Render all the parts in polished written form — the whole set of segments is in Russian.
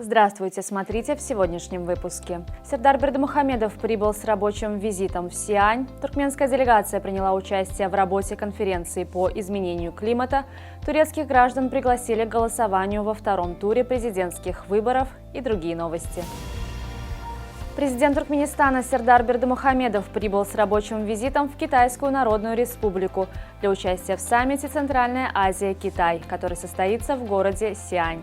Здравствуйте, смотрите в сегодняшнем выпуске. Сердар Бердымухамедов прибыл с рабочим визитом в Сиань. Туркменская делегация приняла участие в работе конференции по изменению климата. Турецких граждан пригласили к голосованию во втором туре президентских выборов и другие новости. Президент Туркменистана Сердар Бердымухамедов прибыл с рабочим визитом в Китайскую Народную Республику для участия в саммите «Центральная Азия-Китай», который состоится в городе Сиань.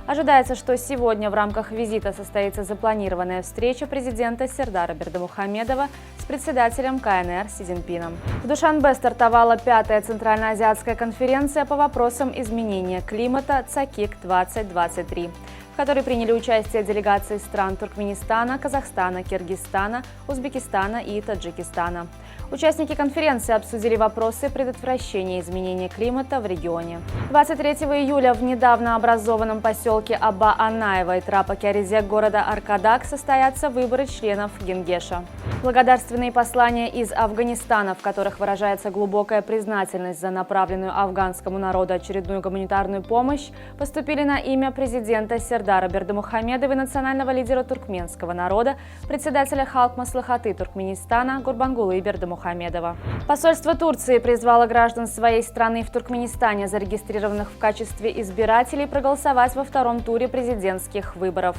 Ожидается, что сегодня в рамках визита состоится запланированная встреча президента Сердара Бердымухамедова с председателем КНР Си Цзиньпином. В Душанбе стартовала 5-я Центральноазиатская конференция по вопросам изменения климата ЦАКИК-2023, в которой приняли участие делегации стран Туркменистана, Казахстана, Киргизстана, Узбекистана и Таджикистана. Участники конференции обсудили вопросы предотвращения изменения климата в регионе. 23 июля в недавно образованном поселке Аба-Анаева и Трапа-Кяризек города Аркадак состоятся выборы членов Генгеша. Благодарственные послания из Афганистана, в которых выражается глубокая признательность за направленную афганскому народу очередную гуманитарную помощь, поступили на имя президента Сердара Бердымухамедова и национального лидера туркменского народа, председателя Халк Маслихаты Туркменистана Гурбангулы Бердымухамедова. Посольство Турции призвало граждан своей страны в Туркменистане, зарегистрированных в качестве избирателей, проголосовать во втором туре президентских выборов.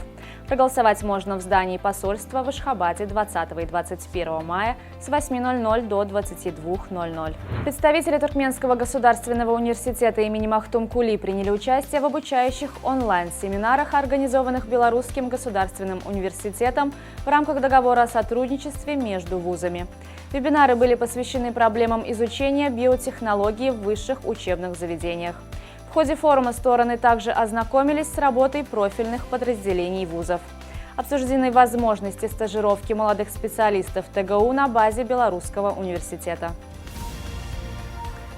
Проголосовать можно в здании посольства в Ашхабаде 20 и 21 мая с 8:00 до 22:00. Представители Туркменского государственного университета имени Махтум Кули приняли участие в обучающих онлайн-семинарах, организованных Белорусским государственным университетом в рамках договора о сотрудничестве между вузами. Вебинары были посвящены проблемам изучения биотехнологий в высших учебных заведениях. В ходе форума стороны также ознакомились с работой профильных подразделений вузов. Обсуждены возможности стажировки молодых специалистов ТГУ на базе Белорусского университета.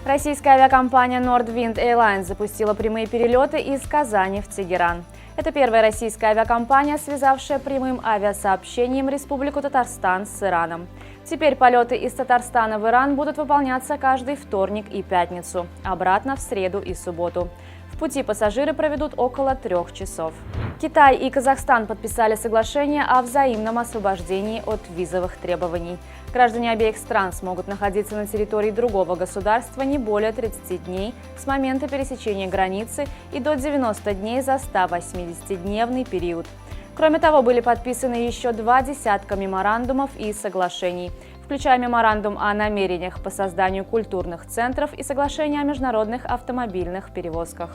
Российская авиакомпания Nordwind Airlines запустила прямые перелеты из Казани в Тегеран. Это первая российская авиакомпания, связавшая прямым авиасообщением Республику Татарстан с Ираном. Теперь полеты из Татарстана в Иран будут выполняться каждый вторник и пятницу, обратно в среду и субботу. В пути пассажиры проведут около 3 часов. Китай и Казахстан подписали соглашение о взаимном освобождении от визовых требований. Граждане обеих стран смогут находиться на территории другого государства не более 30 дней с момента пересечения границы и до 90 дней за 180-дневный период. Кроме того, были подписаны еще 2 десятка меморандумов и соглашений, включая меморандум о намерениях по созданию культурных центров и соглашение о международных автомобильных перевозках.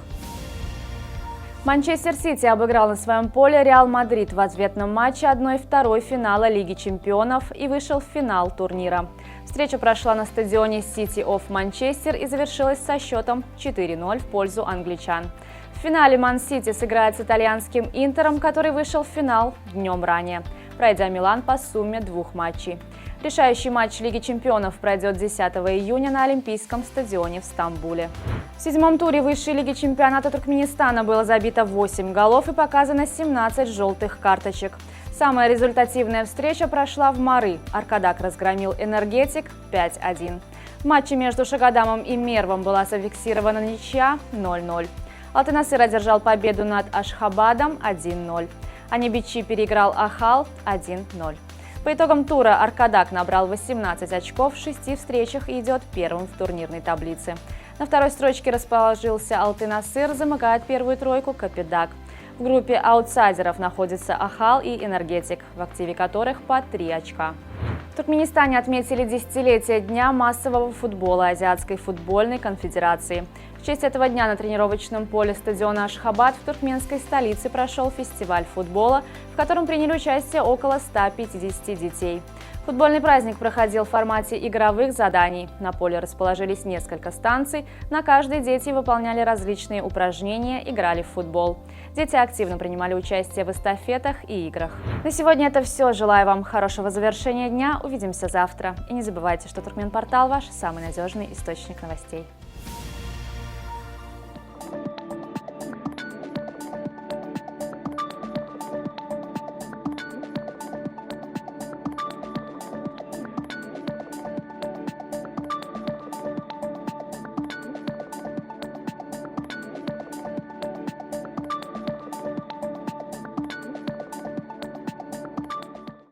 Манчестер Сити обыграл на своем поле Реал Мадрид в ответном матче 1/2 финала Лиги чемпионов и вышел в финал турнира. Встреча прошла на стадионе City of Manchester и завершилась со счетом 4:0 в пользу англичан. В финале Ман-Сити сыграет с итальянским Интером, который вышел в финал днем ранее, пройдя Милан по сумме 2 матчей. Решающий матч Лиги чемпионов пройдет 10 июня на Олимпийском стадионе в Стамбуле. В 7-м туре высшей лиги чемпионата Туркменистана было забито 8 голов и показано 17 желтых карточек. Самая результативная встреча прошла в Мары. Аркадак разгромил Энергетик 5:1. В матче между Шагадамом и Мервом была зафиксирована ничья 0:0. Алтынасыр одержал победу над Ашхабадом 1:0. Анибичи переиграл Ахал 1:0. По итогам тура Аркадак набрал 18 очков в 6 встречах и идет первым в турнирной таблице. На второй строчке расположился Алтынасыр, замыкает первую тройку Капедак. В группе аутсайдеров находятся Ахал и Энергетик, в активе которых по 3 очка. В Туркменистане отметили десятилетие Дня массового футбола Азиатской футбольной конфедерации. В честь этого дня на тренировочном поле стадиона Ашхабад в туркменской столице прошел фестиваль футбола, в котором приняли участие около 150 детей. Футбольный праздник проходил в формате игровых заданий. На поле расположились несколько станций, на каждой дети выполняли различные упражнения, играли в футбол. Дети активно принимали участие в эстафетах и играх. На сегодня это все. Желаю вам хорошего завершения дня. Увидимся завтра. И не забывайте, что Туркменпортал – ваш самый надежный источник новостей.